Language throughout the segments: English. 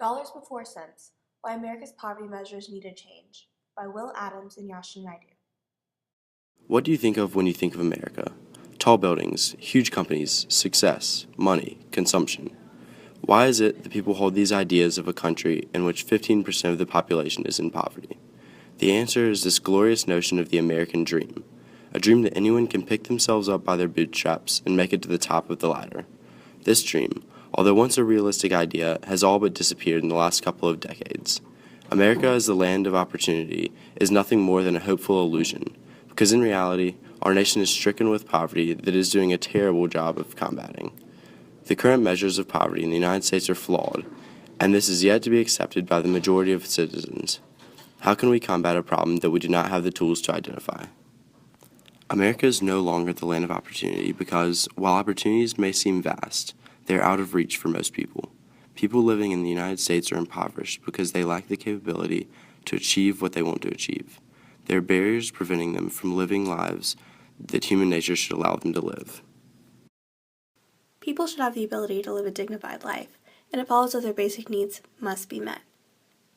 Dollars Before Cents: Why America's Poverty Measures Need a Change by Will Adams and Yashna Naidu. What do you think of when you think of America? Tall buildings, huge companies, success, money, consumption. Why is it that people hold these ideas of a country in which 15% of the population is in poverty? The answer is this glorious notion of the American dream, a dream that anyone can pick themselves up by their bootstraps and make it to the top of the ladder. This dream, although once a realistic idea, has all but disappeared in the last couple of decades. America as the land of opportunity is nothing more than a hopeful illusion, because in reality, our nation is stricken with poverty that is doing a terrible job of combating. The current measures of poverty in the United States are flawed, and this is yet to be accepted by the majority of citizens. How can we combat a problem that we do not have the tools to identify? America is no longer the land of opportunity because, while opportunities may seem vast, they are out of reach for most people. People living in the United States are impoverished because they lack the capability to achieve what they want to achieve. There are barriers preventing them from living lives that human nature should allow them to live. People should have the ability to live a dignified life, and it follows that their basic needs must be met.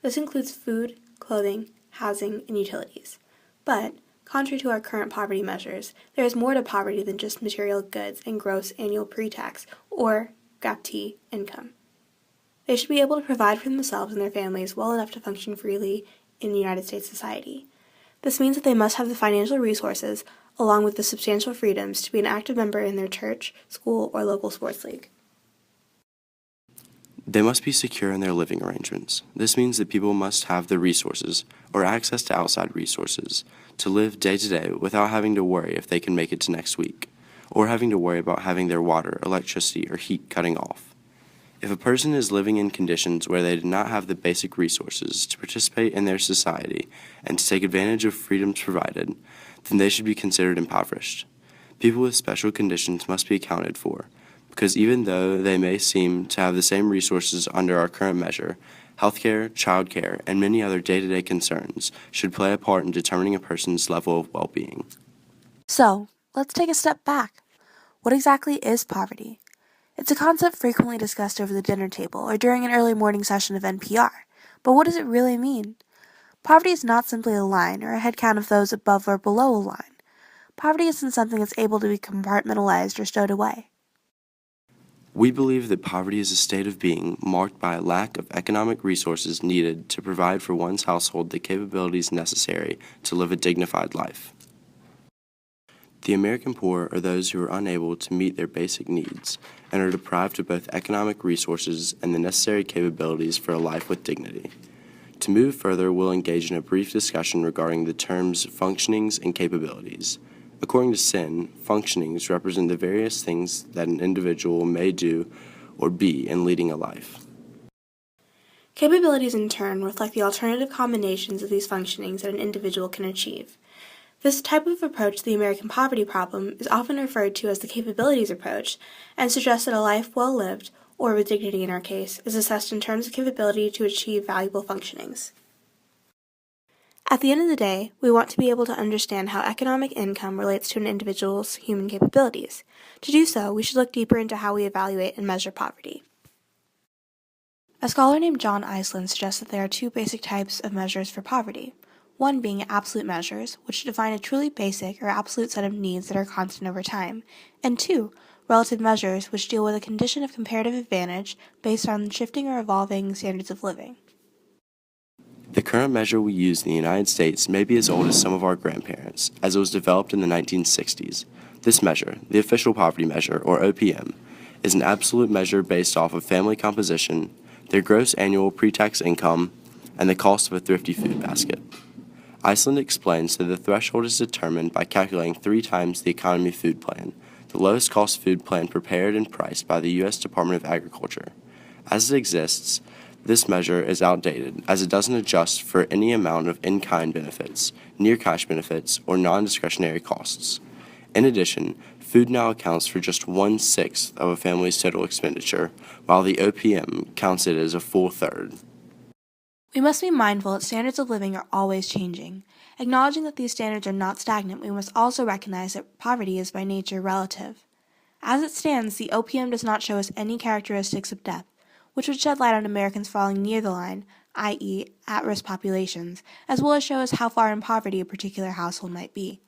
This includes food, clothing, housing, and utilities. But, contrary to our current poverty measures, there is more to poverty than just material goods and gross annual pre-tax, or GAPT, income. They should be able to provide for themselves and their families well enough to function freely in the United States society. This means that they must have the financial resources, along with the substantial freedoms, to be an active member in their church, school, or local sports league. They must be secure in their living arrangements. This means that people must have the resources, or access to outside resources, to live day to day without having to worry if they can make it to next week, or having to worry about having their water, electricity, or heat cutting off. If a person is living in conditions where they do not have the basic resources to participate in their society and to take advantage of freedoms provided, then they should be considered impoverished. People with special conditions must be accounted for, because even though they may seem to have the same resources under our current measure, healthcare, childcare, and many other day-to-day concerns should play a part in determining a person's level of well-being. So, let's take a step back. What exactly is poverty? It's a concept frequently discussed over the dinner table or during an early morning session of NPR. But what does it really mean? Poverty is not simply a line or a head count of those above or below a line. Poverty isn't something that's able to be compartmentalized or stowed away. We believe that poverty is a state of being marked by a lack of economic resources needed to provide for one's household the capabilities necessary to live a dignified life. The American poor are those who are unable to meet their basic needs and are deprived of both economic resources and the necessary capabilities for a life with dignity. To move further, we'll engage in a brief discussion regarding the terms functionings and capabilities. According to SIN, functionings represent the various things that an individual may do or be in leading a life. Capabilities, in turn, reflect the alternative combinations of these functionings that an individual can achieve. This type of approach to the American poverty problem is often referred to as the capabilities approach, and suggests that a life well lived, or with dignity in our case, is assessed in terms of capability to achieve valuable functionings. At the end of the day, we want to be able to understand how economic income relates to an individual's human capabilities. To do so, we should look deeper into how we evaluate and measure poverty. A scholar named John Iceland suggests that there are two basic types of measures for poverty. One being absolute measures, which define a truly basic or absolute set of needs that are constant over time, and two, relative measures, which deal with a condition of comparative advantage based on shifting or evolving standards of living. The current measure we use in the United States may be as old as some of our grandparents, as it was developed in the 1960s. This measure, the official poverty measure, or OPM, is an absolute measure based off of family composition, their gross annual pre-tax income, and the cost of a thrifty food basket. Iceland explains that the threshold is determined by calculating 3 times the economy food plan, the lowest cost food plan prepared and priced by the U.S. Department of Agriculture. As it exists, this measure is outdated as it doesn't adjust for any amount of in-kind benefits, near-cash benefits, or non-discretionary costs. In addition, food now accounts for just 1/6 of a family's total expenditure, while the OPM counts it as a full third. We must be mindful that standards of living are always changing. Acknowledging that these standards are not stagnant, we must also recognize that poverty is by nature relative. As it stands, the OPM does not show us any characteristics of death. which would shed light on Americans falling near the line, i.e., at-risk populations, as well as show us how far in poverty a particular household might be.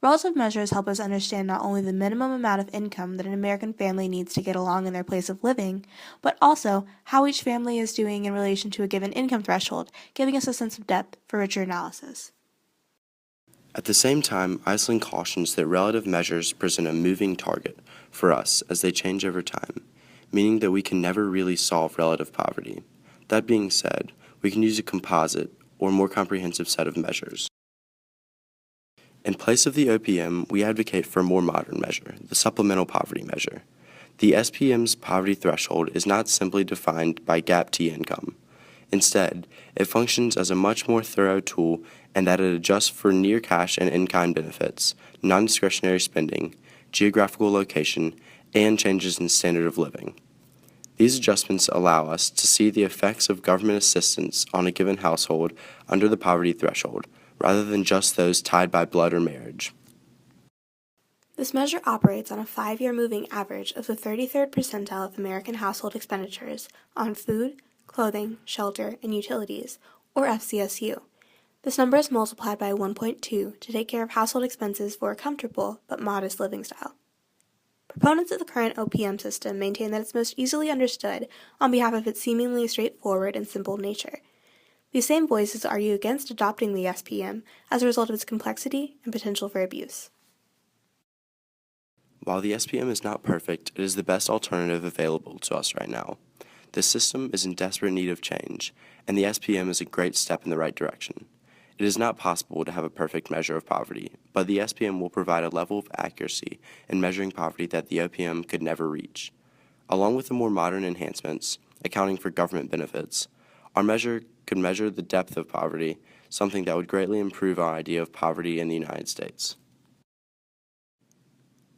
Relative measures help us understand not only the minimum amount of income that an American family needs to get along in their place of living, but also how each family is doing in relation to a given income threshold, giving us a sense of depth for richer analysis. At the same time, Iceland cautions that relative measures present a moving target for us as they change over time, meaning that we can never really solve relative poverty. That being said, we can use a composite or more comprehensive set of measures. In place of the OPM, we advocate for a more modern measure, the supplemental poverty measure. The SPM's poverty threshold is not simply defined by gap T income. Instead, it functions as a much more thorough tool in that it adjusts for near cash and in-kind benefits, non-discretionary spending, geographical location, and changes in standard of living. These adjustments allow us to see the effects of government assistance on a given household under the poverty threshold, rather than just those tied by blood or marriage. This measure operates on a 5-year moving average of the 33rd percentile of American household expenditures on food, clothing, shelter, and utilities, or FCSU. This number is multiplied by 1.2 to take care of household expenses for a comfortable but modest living style. Proponents of the current OPM system maintain that it's most easily understood on behalf of its seemingly straightforward and simple nature. These same voices argue against adopting the SPM as a result of its complexity and potential for abuse. While the SPM is not perfect, it is the best alternative available to us right now. This system is in desperate need of change, and the SPM is a great step in the right direction. It is not possible to have a perfect measure of poverty, but the SPM will provide a level of accuracy in measuring poverty that the OPM could never reach. Along with the more modern enhancements, accounting for government benefits, our measure could measure the depth of poverty, something that would greatly improve our idea of poverty in the United States.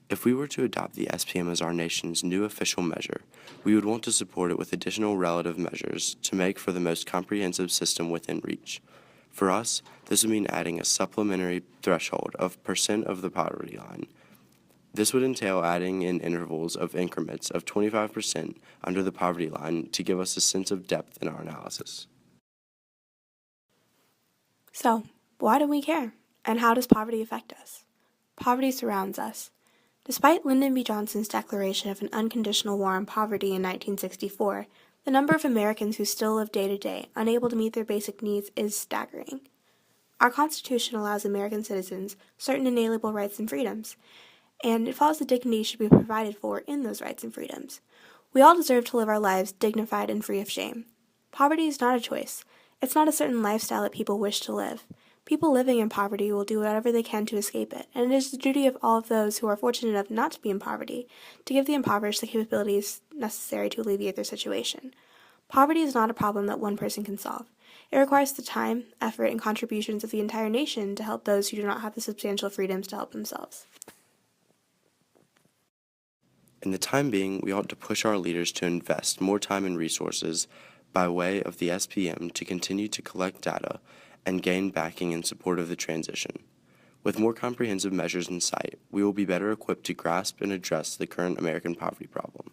If we were to adopt the SPM as our nation's new official measure, we would want to support it with additional relative measures to make for the most comprehensive system within reach. For us, this would mean adding a supplementary threshold of percent of the poverty line. This would entail adding in intervals of increments of 25% under the poverty line to give us a sense of depth in our analysis. So, why do we care? And how does poverty affect us? Poverty surrounds us. Despite Lyndon B. Johnson's declaration of an unconditional war on poverty in 1964, the number of Americans who still live day to day, unable to meet their basic needs, is staggering. Our Constitution allows American citizens certain inalienable rights and freedoms, and it follows that dignity should be provided for in those rights and freedoms. We all deserve to live our lives dignified and free of shame. Poverty is not a choice. It's not a certain lifestyle that people wish to live. People living in poverty will do whatever they can to escape it, and it is the duty of all of those who are fortunate enough not to be in poverty to give the impoverished the capabilities necessary to alleviate their situation. Poverty is not a problem that one person can solve. It requires the time, effort, and contributions of the entire nation to help those who do not have the substantial freedoms to help themselves. In the time being, we ought to push our leaders to invest more time and resources by way of the SPM to continue to collect data and gain backing in support of the transition. With more comprehensive measures in sight, we will be better equipped to grasp and address the current American poverty problem.